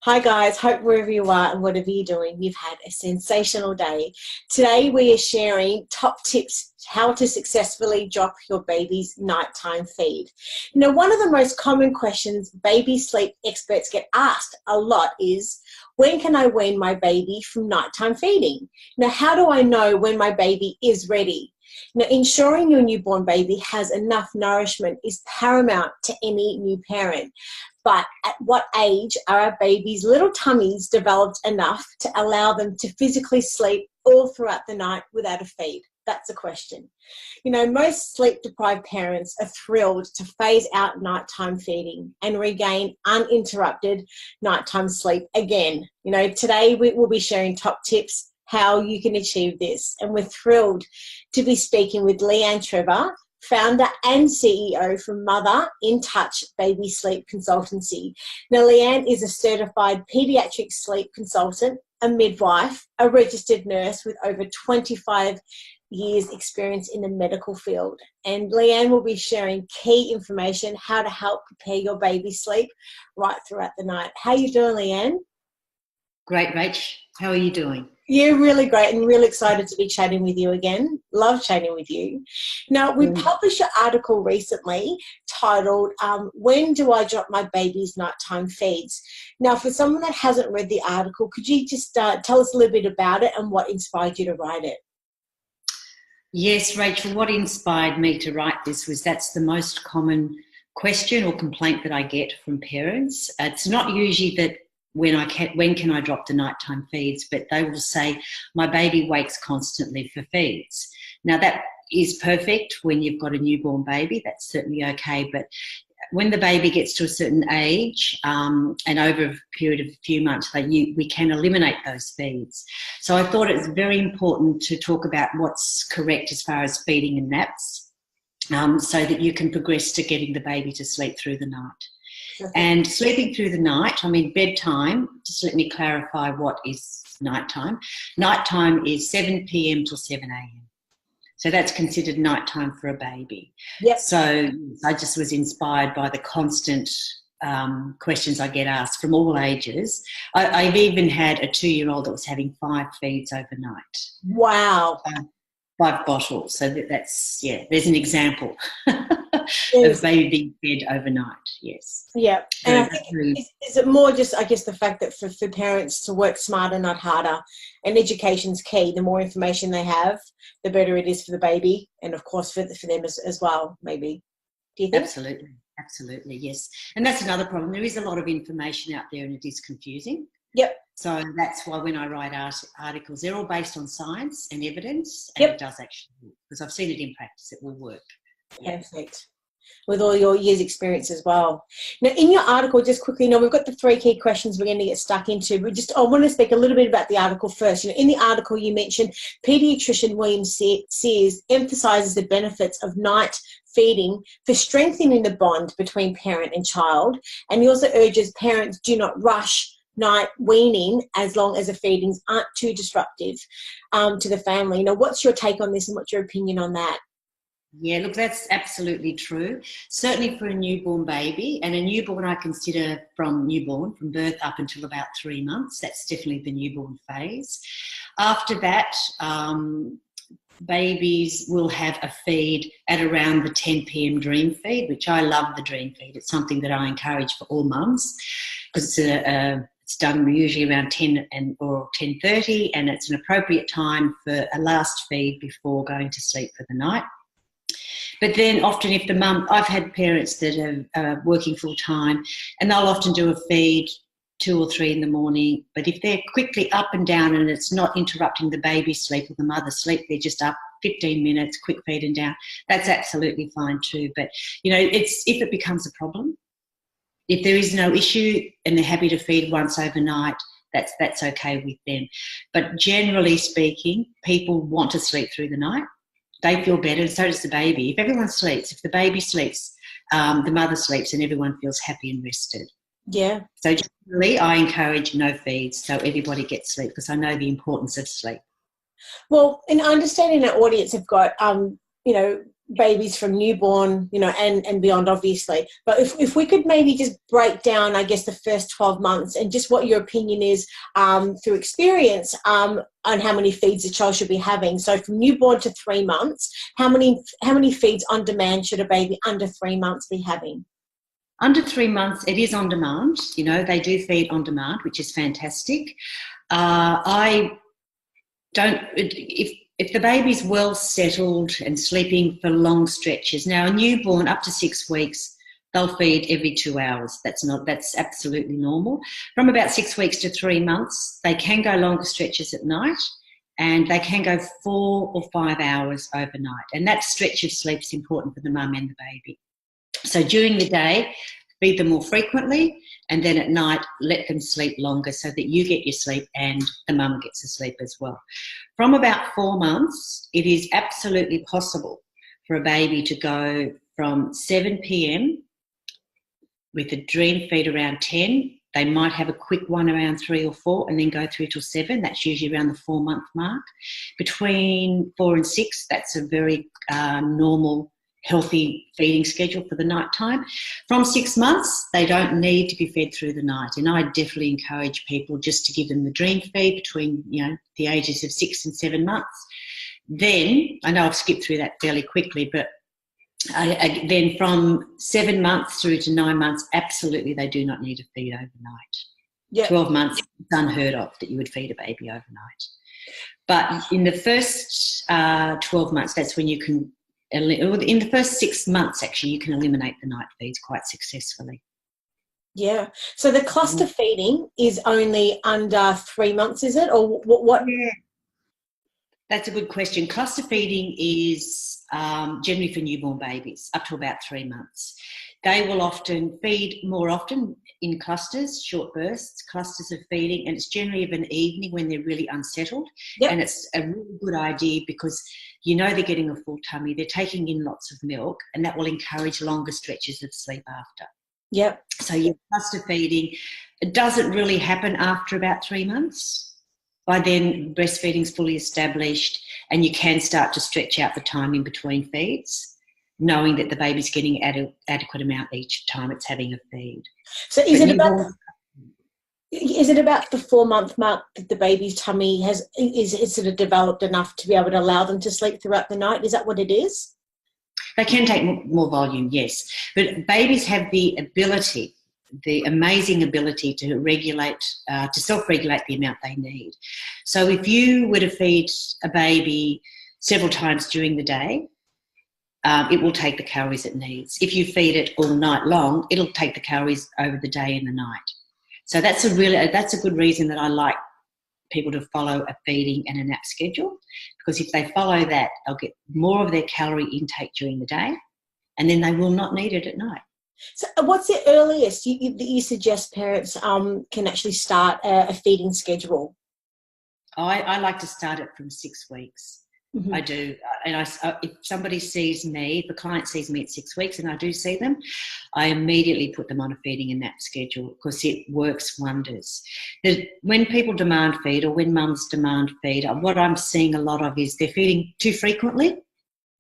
Hi guys, hope wherever you are and whatever you're doing, you've had a sensational day. Today we are sharing top tips how to successfully drop your baby's nighttime feed. Now, one of the most common questions baby sleep experts get asked a lot is, when can I wean my baby from nighttime feeding? Now, how do I know when my baby is ready? Now, ensuring your newborn baby has enough nourishment is paramount to any new parent. But at what age are our babies' little tummies developed enough to allow them to physically sleep all throughout the night without a feed? That's the question. You know, most sleep-deprived parents are thrilled to phase out nighttime feeding and regain uninterrupted nighttime sleep again. You know, today we will be sharing top tips how you can achieve this. And we're thrilled to be speaking with Leanne Trevor, founder and CEO from Mother in Touch Baby Sleep Consultancy. Now, Leanne is a certified paediatric sleep consultant, a midwife, a registered nurse with over 25 years experience in the medical field. And Leanne will be sharing key information how to help prepare your baby sleep right throughout the night. How are you doing, Leanne? Great, Rach. How are you doing? Yeah, really great, and really excited to be chatting with you again. Love chatting with you. Now, we published an article recently titled, When Do I Drop My Baby's Nighttime Feeds? Now, for someone that hasn't read the article, could you just tell us a little bit about it and what inspired you to write it? Yes, Rachel, what inspired me to write this was that's the most common question or complaint that I get from parents. It's not usually that when can I drop the nighttime feeds, but they will say, my baby wakes constantly for feeds. Now, that is perfect when you've got a newborn baby. That's certainly okay. But when the baby gets to a certain age and over a period of a few months, we can eliminate those feeds. So I thought it was very important to talk about what's correct as far as feeding and naps so that you can progress to getting the baby to sleep through the night. And sleeping through the night, I mean bedtime, just let me clarify what is nighttime. Nighttime is 7 p.m. till 7 a.m. So that's considered nighttime for a baby. Yep. So I just was inspired by the constant questions I get asked from all ages. I've even had a 2-year-old that was having 5 feeds overnight. Wow. 5 bottles. So that's, yeah, there's an example of baby being fed overnight, yes. Yeah. And I think, is it more just, I guess, the fact that for parents to work smarter, not harder, and education's key. The more information they have, the better it is for the baby and, of course, for them as well, maybe. Do you think? Absolutely, yes. And that's another problem. There is a lot of information out there and it is confusing. Yep. So that's why when I write articles, they're all based on science and evidence, and it does actually work, because I've seen it in practice, it will work. Perfect. With all your years' experience as well. Now, in your article, just quickly, we've got the 3 key questions we're going to get stuck into. I want to speak a little bit about the article first. In the article, you mentioned paediatrician William Sears emphasises the benefits of night feeding for strengthening the bond between parent and child, and he also urges parents do not rush night weaning as long as the feedings aren't too disruptive to the family. Now, what's your take on this and what's your opinion on that? Yeah, look, that's absolutely true. Certainly for a newborn baby, and a newborn I consider from birth up until about 3 months. That's definitely the newborn phase. After that, babies will have a feed at around the 10 p.m. dream feed, which I love the dream feed. It's something that I encourage for all mums because it's done usually around 10 or 10:30, and it's an appropriate time for a last feed before going to sleep for the night. But then often if the mum, I've had parents that are working full time and they'll often do a feed 2 or 3 in the morning, but if they're quickly up and down and it's not interrupting the baby's sleep or the mother's sleep, they're just up 15 minutes, quick feed and down, that's absolutely fine too. But, if it becomes a problem, if there is no issue and they're happy to feed once overnight, that's okay with them. But generally speaking, people want to sleep through the night. They feel better, and so does the baby. If everyone sleeps, if the baby sleeps, the mother sleeps, and everyone feels happy and rested. Yeah. So generally, I encourage no feeds so everybody gets sleep because I know the importance of sleep. Well, in understanding our audience have got, babies from newborn, and beyond, obviously. But if we could maybe just break down, I guess, the first 12 months and just what your opinion is through experience on how many feeds a child should be having. So from newborn to 3 months, how many feeds on demand should a baby under 3 months be having? Under 3 months, it is on demand. They do feed on demand, which is fantastic. If the baby's well settled and sleeping for long stretches, now a newborn up to 6 weeks, they'll feed every 2 hours. That's absolutely normal. From about 6 weeks to 3 months, they can go longer stretches at night, and they can go 4 or 5 hours overnight. And that stretch of sleep is important for the mum and the baby. So during the day, feed them more frequently, and then at night, let them sleep longer so that you get your sleep and the mum gets to sleep as well. From about 4 months, it is absolutely possible for a baby to go from 7 p.m. with a dream feed around 10. They might have a quick one around 3 or 4 and then go through till 7. That's usually around the 4-month mark. Between 4 and 6, that's a very normal, healthy feeding schedule for the night time. From 6 months, they don't need to be fed through the night. And I definitely encourage people just to give them the dream feed between, the ages of 6 and 7 months. Then, I know I've skipped through that fairly quickly, but then from 7 months through to 9 months, absolutely they do not need to feed overnight. Yep. 12 months, it's unheard of that you would feed a baby overnight. But in the first 12 months, that's when you can, in the first 6 months, actually, you can eliminate the night feeds quite successfully. Yeah. So the cluster feeding is only under 3 months, is it? Or what? Yeah. That's a good question. Cluster feeding is generally for newborn babies up to about 3 months. They will often feed more often in clusters, short bursts, clusters of feeding, and it's generally of an evening when they're really unsettled. Yep. And it's a really good idea because they're getting a full tummy, they're taking in lots of milk, and that will encourage longer stretches of sleep after. Yep. So your cluster feeding, it doesn't really happen after about 3 months. By then, breastfeeding is fully established and you can start to stretch out the time in between feeds, knowing that the baby's getting adequate amount each time it's having a feed. So is it about the 4-month mark that the baby's tummy is sort of developed enough to be able to allow them to sleep throughout the night? Is that what it is? They can take more volume, yes. But babies have the amazing ability to regulate, to self-regulate the amount they need. So if you were to feed a baby several times during the day, it will take the calories it needs. If you feed it all night long, it'll take the calories over the day and the night. So that's a good reason that I like people to follow a feeding and a nap schedule, because if they follow that, they'll get more of their calorie intake during the day, and then they will not need it at night. So what's the earliest you suggest parents can actually start a feeding schedule? I like to start it from 6 weeks. Mm-hmm. I do. And if somebody sees me, if the client sees me at 6 weeks and I do see them, I immediately put them on a feeding and nap schedule because it works wonders. When people demand feed or when mums demand feed, what I'm seeing a lot of is they're feeding too frequently.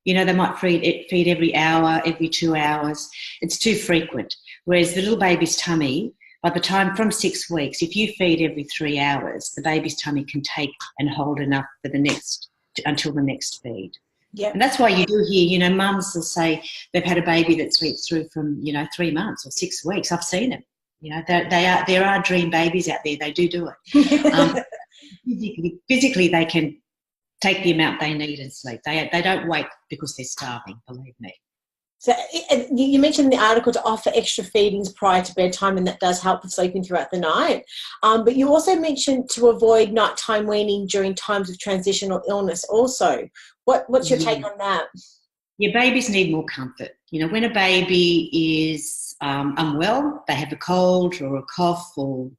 They might feed every hour, every 2 hours. It's too frequent. Whereas the little baby's tummy, by the time from 6 weeks, if you feed every 3 hours, the baby's tummy can take and hold enough for until the next feed. Yeah. And that's why you do hear, mums will say they've had a baby that sleeps through from, 3 months or 6 weeks. I've seen it. There are dream babies out there. They do it. Physically, they can take the amount they need and sleep. They don't wait because they're starving, believe me. So you mentioned in the article to offer extra feedings prior to bedtime, and that does help with sleeping throughout the night. But you also mentioned to avoid nighttime weaning during times of transitional illness also. What's your take on that? Yeah, babies need more comfort. When a baby is unwell, they have a cold or a cough, or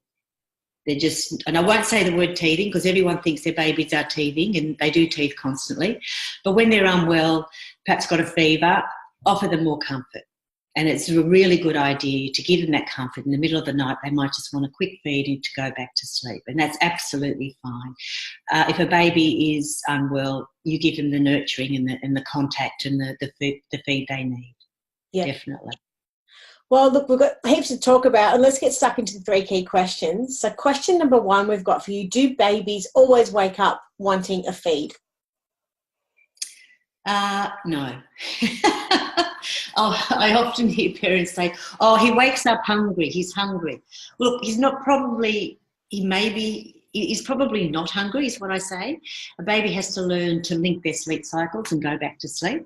they're just, and I won't say the word teething because everyone thinks their babies are teething, and they do teeth constantly. But when they're unwell, perhaps got a fever, offer them more comfort. And it's a really good idea to give them that comfort. In the middle of the night, they might just want a quick feed and to go back to sleep, and that's absolutely fine. If a baby is unwell, you give them the nurturing and the contact and the feed they need. Yeah. Definitely. Well, look, we've got heaps to talk about, and let's get stuck into the 3 key questions. So question number 1 we've got for you: do babies always wake up wanting a feed? No. I often hear parents say, oh, he wakes up hungry, he's hungry. Look, he's probably not hungry, is what I say. A baby has to learn to link their sleep cycles and go back to sleep.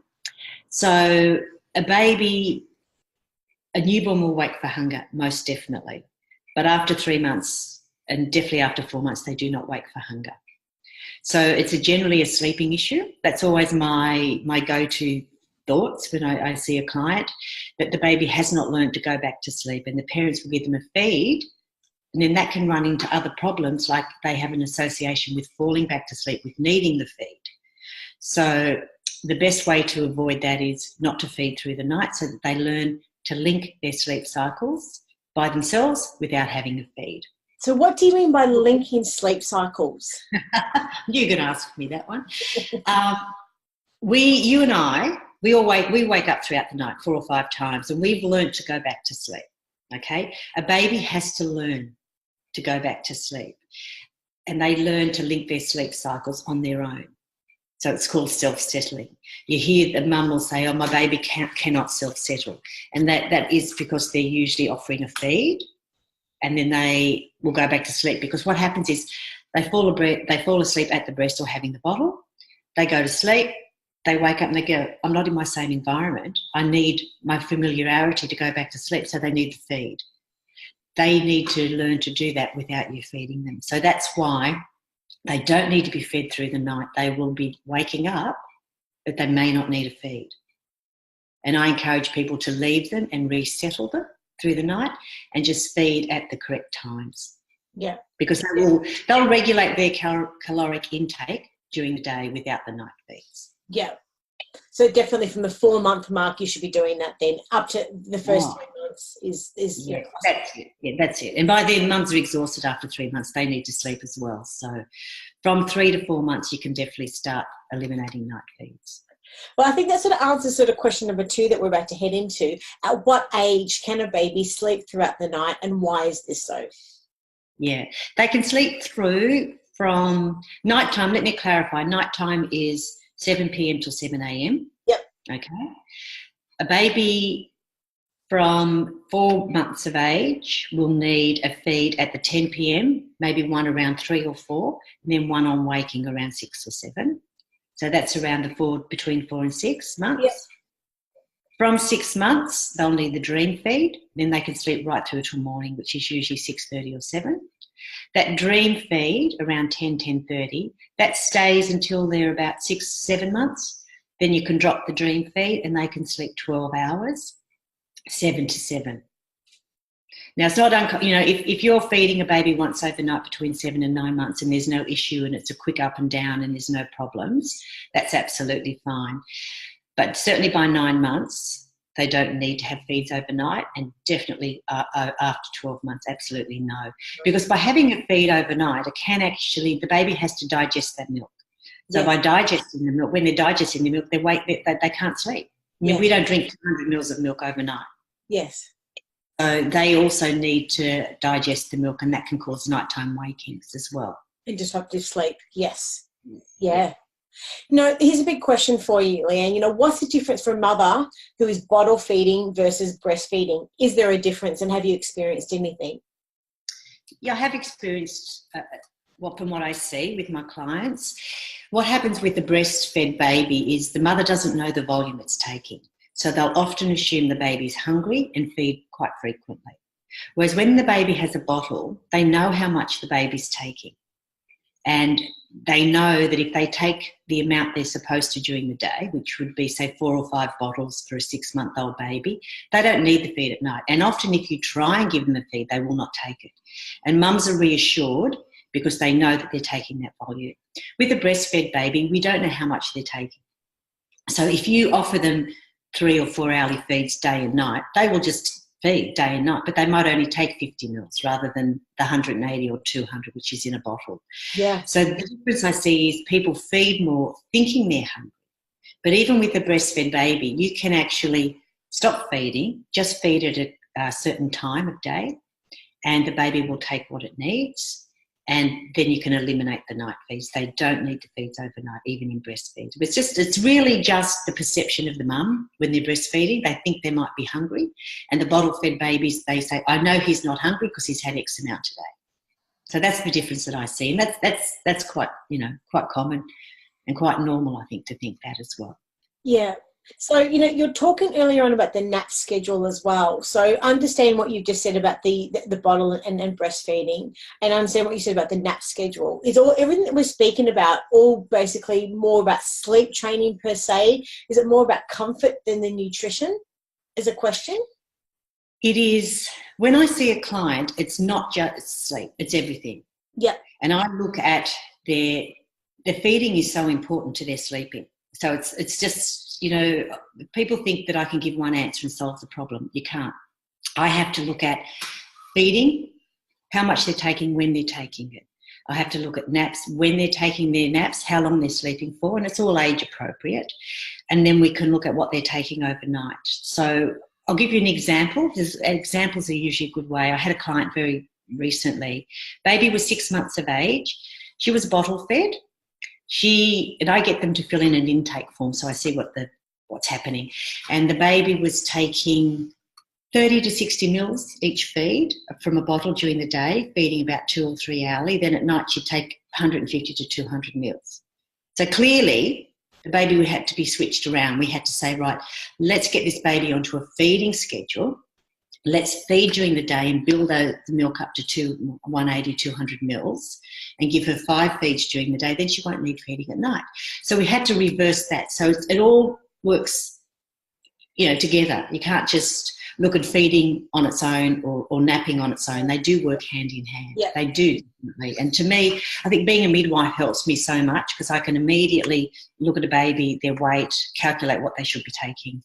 So a newborn will wake for hunger, most definitely. But after 3 months, and definitely after 4 months, they do not wake for hunger. So it's generally a sleeping issue. That's always my go-to thoughts when I see a client, that the baby has not learned to go back to sleep, and the parents will give them a feed, and then that can run into other problems, like they have an association with falling back to sleep, with needing the feed. So the best way to avoid that is not to feed through the night, so that they learn to link their sleep cycles by themselves without having a feed. So what do you mean by linking sleep cycles? You can ask me that one. You and I, we wake up throughout the night 4 or 5 times, and we've learned to go back to sleep, okay? A baby has to learn to go back to sleep, and they learn to link their sleep cycles on their own. So it's called self-settling. You hear the mum will say, oh, my baby cannot self-settle, and that is because they're usually offering a feed, and then they will go back to sleep, because what happens is they fall asleep at the breast or having the bottle. They go to sleep. They wake up and they go, I'm not in my same environment. I need my familiarity to go back to sleep, so they need the feed. They need to learn to do that without you feeding them. So that's why they don't need to be fed through the night. They will be waking up, but they may not need a feed. And I encourage people to leave them and resettle them through the night and just feed at the correct times. Yeah. Because they'll regulate their caloric intake during the day without the night feeds. Yeah. So definitely from the 4-month mark, you should be doing that then. Up to the first 3 months is yeah, that's it. Yeah, that's it. And by then, mums are exhausted after 3 months. They need to sleep as well. So from 3 to 4 months, you can definitely start eliminating night feeds. Well, I think that sort of answers sort of question number 2 that we're about to head into. At what age can a baby sleep throughout the night, and why is this so? Yeah, they can sleep through from nighttime. Let me clarify. Nighttime is 7 p.m. till 7 a.m. Yep. Okay. A baby from 4 months of age will need a feed at the 10 p.m, maybe one around 3 or 4, and then one on waking around 6 or 7. So that's around between 4 and 6 months. Yep. From 6 months, they'll need the dream feed. Then they can sleep right through till morning, which is usually 6:30 or 7. That dream feed, around 10:30, that stays until they're about 6, 7 months. Then you can drop the dream feed and they can sleep 12 hours, 7 to 7. Now, it's not if you're feeding a baby once overnight between 7 and 9 months and there's no issue and it's a quick up and down and there's no problems, that's absolutely fine. But certainly by 9 months, they don't need to have feeds overnight, and definitely after 12 months, absolutely no. Because by having a feed overnight, the baby has to digest that milk. So by digesting the milk, when they're digesting the milk, they can't sleep. I mean, we don't drink 200 mils of milk overnight. Yes. So they also need to digest the milk, and that can cause nighttime wakings as well. And disruptive sleep, yes. Yeah. Here's a big question for you, Leanne. What's the difference for a mother who is bottle feeding versus breastfeeding? Is there a difference, and have you experienced anything? Yeah, I have experienced, from what I see with my clients, what happens with the breastfed baby is the mother doesn't know the volume it's taking. So they'll often assume the baby's hungry and feed quite frequently. Whereas when the baby has a bottle, they know how much the baby's taking. And they know that if they take the amount they're supposed to during the day, which would be, say, 4 or 5 bottles for a 6-month-old baby, they don't need the feed at night. And often if you try and give them the feed, they will not take it. And mums are reassured because they know that they're taking that volume. With a breastfed baby, we don't know how much they're taking. So if you offer them 3 or 4 hourly feeds day and night, they will just feed day and night, but they might only take 50 mils rather than the 180 or 200, which is in a bottle. Yeah. So the difference I see is people feed more thinking they're hungry. But even with a breastfed baby, you can actually stop feeding, just feed it at a certain time of day, and the baby will take what it needs, and then you can eliminate the night feeds. They don't need the feeds overnight, even in breastfeeds. It's really just the perception of the mum when they're breastfeeding. They think they might be hungry, and the bottle-fed babies, they say, I know he's not hungry because he's had X amount today. So that's the difference that I see, and that's quite, quite common and quite normal, I think, to think that as well. Yeah. So, you're talking earlier on about the nap schedule as well. So understand what you just said about the bottle and breastfeeding, and understand what you said about the nap schedule. Is everything that we're speaking about all basically more about sleep training per se? Is it more about comfort than the nutrition? Is a question? It is. When I see a client, it's not just sleep, it's everything. Yeah. And I look at their feeding is so important to their sleeping. So it's just, people think that I can give one answer and solve the problem. You can't. I have to look at feeding, how much they're taking, when they're taking it. I have to look at naps, when they're taking their naps, how long they're sleeping for, and it's all age appropriate. And then we can look at what they're taking overnight. So I'll give you an example. Examples are usually a good way. I had a client very recently. Baby was 6 months of age. She was bottle fed. And I get them to fill in an intake form, so I see what's happening. And the baby was taking 30 to 60 mils each feed from a bottle during the day, feeding about 2 or 3 hourly. Then at night she'd take 150 to 200 mils. So clearly the baby would have to be switched around. We had to say, right, let's get this baby onto a feeding schedule. Let's feed during the day and build the milk up to 180, 200 mils and give her 5 feeds during the day. Then she won't need feeding at night. So we had to reverse that. So it all works, together. You can't just look at feeding on its own or napping on its own. They do work hand in hand. Yeah. They do, definitely. And to me, I think being a midwife helps me so much because I can immediately look at a baby, their weight, calculate what they should be taking,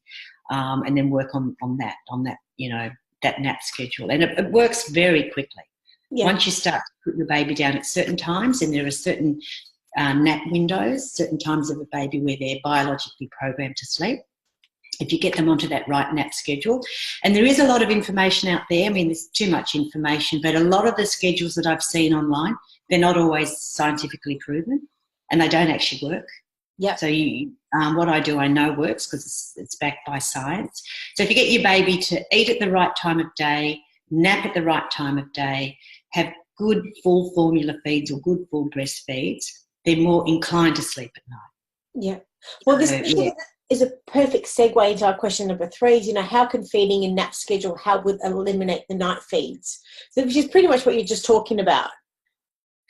and then work on that, that nap schedule. And it works very quickly. Yeah. Once you start to put your baby down at certain times, and there are certain nap windows, certain times of a baby where they're biologically programmed to sleep, if you get them onto that right nap schedule. And there is a lot of information out there. I mean, there's too much information, but a lot of the schedules that I've seen online, they're not always scientifically proven, and they don't actually work. Yeah. So what I do, I know works because it's backed by science. So if you get your baby to eat at the right time of day, nap at the right time of day, have good full formula feeds or good full breastfeeds, they're more inclined to sleep at night. Yeah. Well, this is a perfect segue into our question number 3 is, how can feeding and nap schedule help with eliminate the night feeds? So which is pretty much what you're just talking about.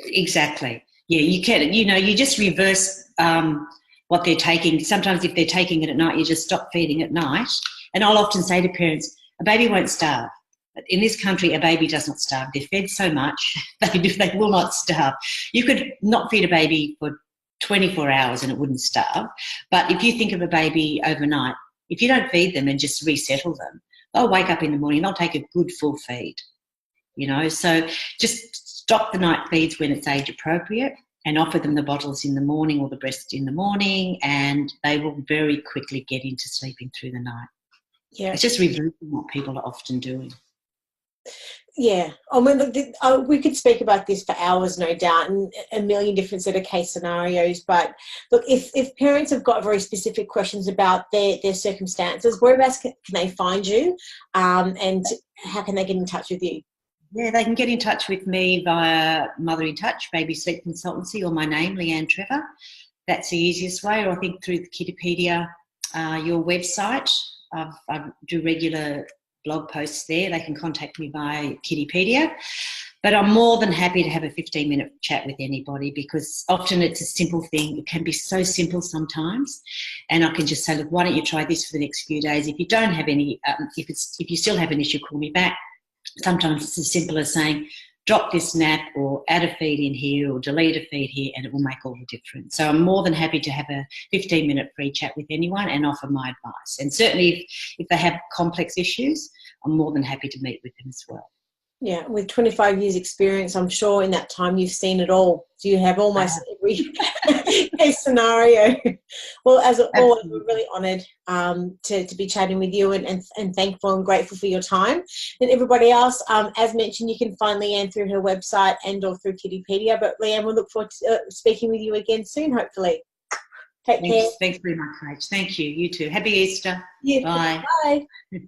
Exactly. Yeah, you can. You just reverse what they're taking. Sometimes if they're taking it at night, you just stop feeding at night. And I'll often say to parents, a baby won't starve. But in this country, a baby does not starve. They're fed so much, they will not starve. You could not feed a baby for 24 hours and it wouldn't starve. But if you think of a baby overnight, if you don't feed them and just resettle them, they'll wake up in the morning, they'll take a good full feed. So just stop the night feeds when it's age appropriate and offer them the bottles in the morning or the breast in the morning, and they will very quickly get into sleeping through the night. Yeah. It's just reversing what people are often doing. Yeah, I mean, we could speak about this for hours, no doubt, and a million different set of case scenarios. But look, if parents have got very specific questions about their circumstances, whereabouts can they find you, and how can they get in touch with you? Yeah, they can get in touch with me via Mother in Touch, Baby Sleep Consultancy, or my name, Leanne Trevor. That's the easiest way, or I think through the Kiddipedia, your website. I do regular blog posts there. They can contact me by Kiddipedia. But I'm more than happy to have a 15-minute chat with anybody, because often it's a simple thing. It can be so simple sometimes. And I can just say, look, why don't you try this for the next few days? If you don't have any, if you still have an issue, call me back. Sometimes it's as simple as saying, drop this nap or add a feed in here or delete a feed here, and it will make all the difference. So I'm more than happy to have a 15-minute free chat with anyone and offer my advice. And certainly if they have complex issues, I'm more than happy to meet with them as well. Yeah, with 25 years experience, I'm sure in that time you've seen it all. So you have almost every case scenario. Well, as always, we're really honoured to be chatting with you and thankful and grateful for your time. And everybody else, as mentioned, you can find Leanne through her website and or through Kittypedia. But Leanne, we'll look forward to speaking with you again soon, hopefully. Take care. Thanks very much, Rach. Thank you. You too. Happy Easter. Yeah. Bye. Bye.